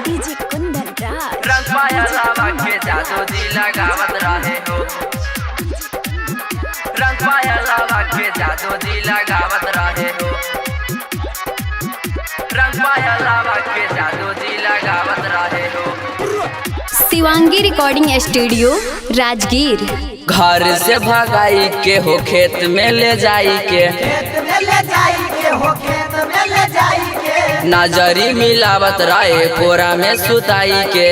DJ Kundan Raj रंग पाया लावा के जादू जी लगावत रहे हो। रंग पाया लावा के जादू जी लगावत रहे हो। रंग पाया लावा के जादू जी लगावत रहे हो। Shivangi recording studio Rajgir. घर से भगाई के हो खेत में ले जाई के, नजरी मिलावत रहे कोरा में सुताई के।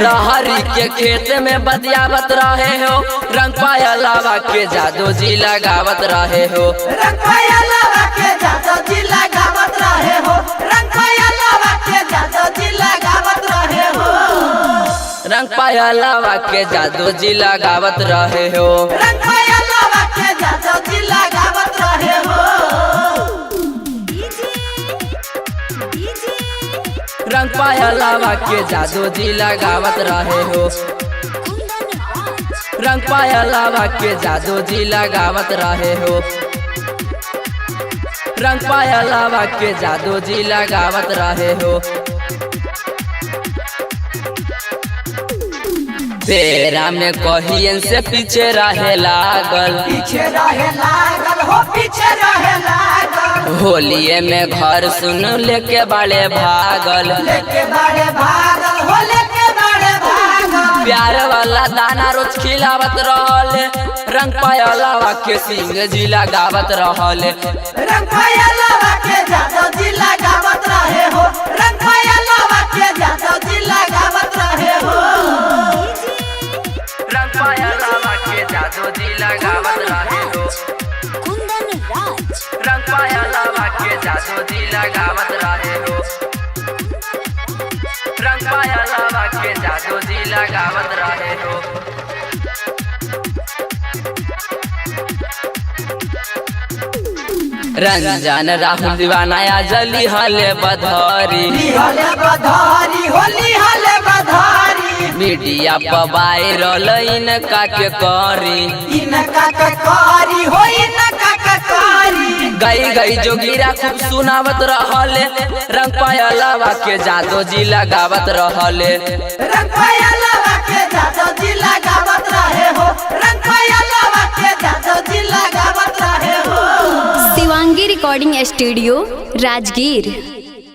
रहरी के खेत में बतियावत रहे हो। रंग पाया लावा के जादू जी लगावत रहे हो। रंग पाया लावा के जादू जी लगावत रहे हो। रंग पाया लावा के जादू जी लगावत रहे हो। रंग पाया लावा के जादू जी लगावत रहे हो। रंग पाया लावा के जादू जी लगावत रहे हो। रंग पाया लावा के जादू जी लगावत रहे हो। रंग पाया लावा के जादू जी लगावत रहे हो। रंग पाया लावा के जादू जी लगावत रहे हो। पेरा में कहियन से पीछे रहे लागल, पीछे रहे लागल हो, पीछे रहे लागल। होलिये में घर सुन लेके बड़े भागल, लेके बड़े भागल हो, लेके बड़े भागल। प्यार वाला दाना रोज खिलावत रहले। रंग पाया लावा के सिंह जी लगावत रहले। रंग पाया लावा के जादू जी लगावत रहे हो। रंग पाया लावा के जादू जी लगावत रहे हो। रंग पाया लावा के जादू जी लगावत रहे हो। कुंदन राज रंग पाया लावा के जादू जी लगावत रहे हो। रंग पाया लावा के जादू जी लगावत रहे हो। रंजन राहुल दीवाना जली हले बधारी, हले बधारी होली हले बधारी। मीडिया पर वायरल इनका के करी। इनका के कारी हो, इनका के कारी। गई गई जोगिरा खूब सुनावत रहले। रंग पाया लावा के जादू जी लगावत रहले। रंग पाया लावा के जादू जी लगावत रहे हो। रंग पाया लावा के जादू जी लगावत रहे हो। Shivangi recording studio Rajgir.